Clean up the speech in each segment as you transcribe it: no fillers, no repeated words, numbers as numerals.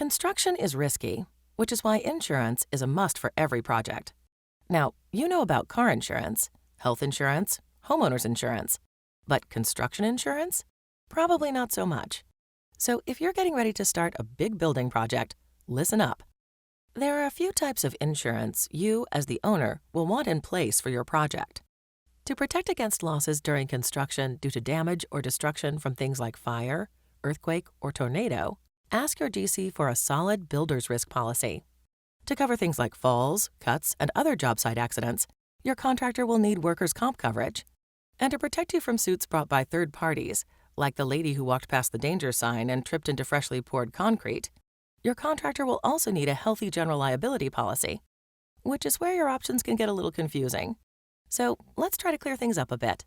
Construction is risky, which is why insurance is a must for every project. Now, you know about car insurance, health insurance, homeowners insurance, but construction insurance? Probably not so much. So if you're getting ready to start a big building project, listen up. There are a few types of insurance you, as the owner, will want in place for your project. To protect against losses during construction due to damage or destruction from things like fire, earthquake, or tornado, ask your GC for a solid builder's risk policy. To cover things like falls, cuts, and other job site accidents, your contractor will need workers' comp coverage. And to protect you from suits brought by third parties, like the lady who walked past the danger sign and tripped into freshly poured concrete, your contractor will also need a healthy general liability policy, which is where your options can get a little confusing. So let's try to clear things up a bit.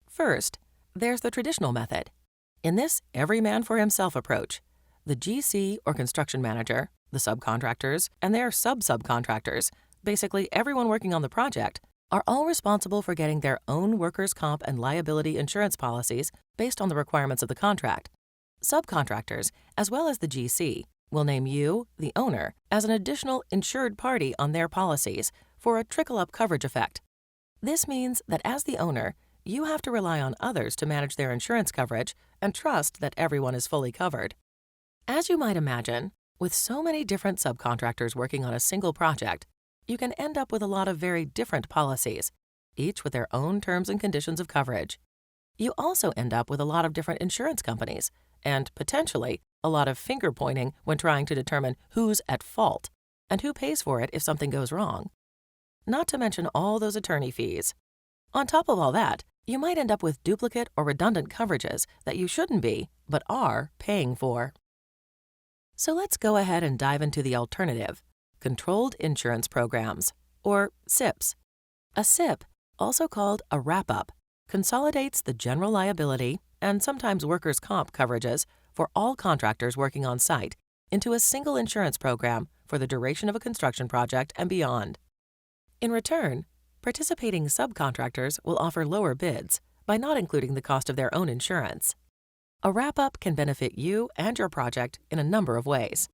First, there's the traditional method. In this every man for himself approach, the GC or construction manager, the subcontractors, and their sub-subcontractors, basically everyone working on the project, are all responsible for getting their own workers' comp and liability insurance policies based on the requirements of the contract. Subcontractors, as well as the GC, will name you, the owner, as an additional insured party on their policies for a trickle-up coverage effect. This means that as the owner, you have to rely on others to manage their insurance coverage and trust that everyone is fully covered. As you might imagine, with so many different subcontractors working on a single project, you can end up with a lot of very different policies, each with their own terms and conditions of coverage. You also end up with a lot of different insurance companies and, potentially, a lot of finger-pointing when trying to determine who's at fault and who pays for it if something goes wrong. Not to mention all those attorney fees. On top of all that, you might end up with duplicate or redundant coverages that you shouldn't be, but are, paying for. So let's go ahead and dive into the alternative, Controlled Insurance Programs, or CIPs. A CIP, also called a wrap-up, consolidates the general liability and sometimes workers' comp coverages for all contractors working on site into a single insurance program for the duration of a construction project and beyond. In return, participating subcontractors will offer lower bids by not including the cost of their own insurance. A wrap-up can benefit you and your project in a number of ways.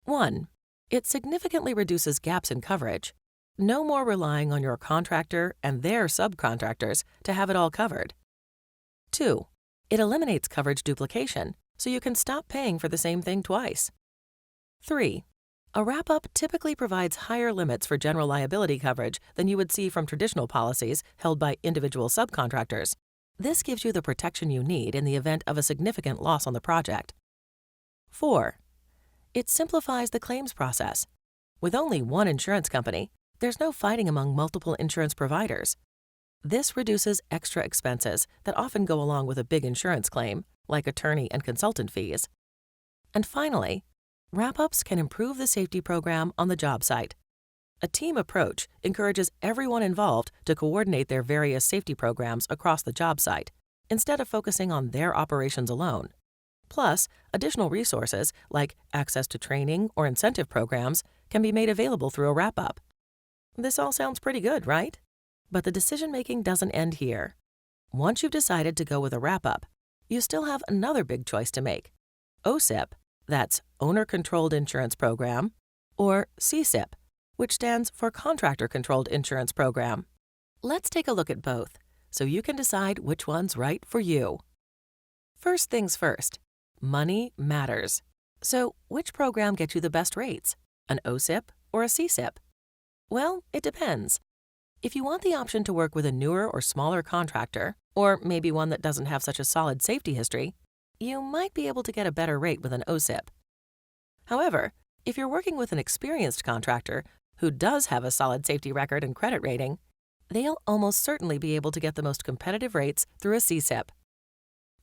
1. It significantly reduces gaps in coverage. No more relying on your contractor and their subcontractors to have it all covered. 2. It eliminates coverage duplication, so you can stop paying for the same thing twice. 3. A wrap-up typically provides higher limits for general liability coverage than you would see from traditional policies held by individual subcontractors. This gives you the protection you need in the event of a significant loss on the project. 4. It simplifies the claims process. With only one insurance company, there's no fighting among multiple insurance providers. This reduces extra expenses that often go along with a big insurance claim, like attorney and consultant fees. And finally, wrap-ups can improve the safety program on the job site. A team approach encourages everyone involved to coordinate their various safety programs across the job site, instead of focusing on their operations alone. Plus, additional resources like access to training or incentive programs can be made available through a wrap-up. This all sounds pretty good, right? But the decision-making doesn't end here. Once you've decided to go with a wrap-up, you still have another big choice to make. OCIP, that's Owner-Controlled Insurance Program, or CSIP, which stands for Contractor-Controlled Insurance Program. Let's take a look at both, so you can decide which one's right for you. First things first, money matters. So which program gets you the best rates, an OCIP or a CSIP? Well, it depends. If you want the option to work with a newer or smaller contractor, or maybe one that doesn't have such a solid safety history, you might be able to get a better rate with an OCIP. However, if you're working with an experienced contractor who does have a solid safety record and credit rating, they'll almost certainly be able to get the most competitive rates through a CSIP.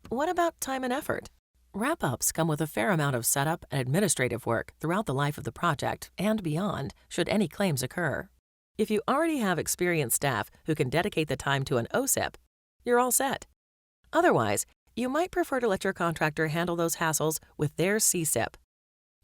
What about time and effort? Wrap-ups come with a fair amount of setup and administrative work throughout the life of the project and beyond, should any claims occur. If you already have experienced staff who can dedicate the time to an OCIP, you're all set. Otherwise, you might prefer to let your contractor handle those hassles with their CSIP.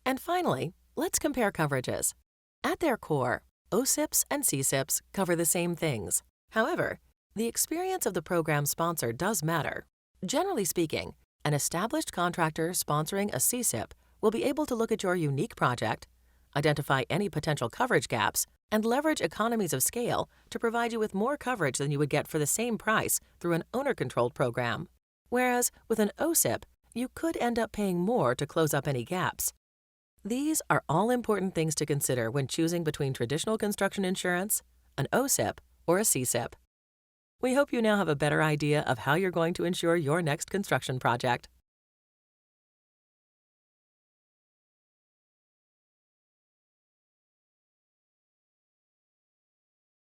And finally, let's compare coverages. At their core, OCIPs and CSIPs cover the same things. However, the experience of the program sponsor does matter. Generally speaking, an established contractor sponsoring a CSIP will be able to look at your unique project, identify any potential coverage gaps, and leverage economies of scale to provide you with more coverage than you would get for the same price through an owner-controlled program. Whereas with an OSIP, you could end up paying more to close up any gaps. These are all important things to consider when choosing between traditional construction insurance, an OSIP, or a CSIP. We hope you now have a better idea of how you're going to insure your next construction project.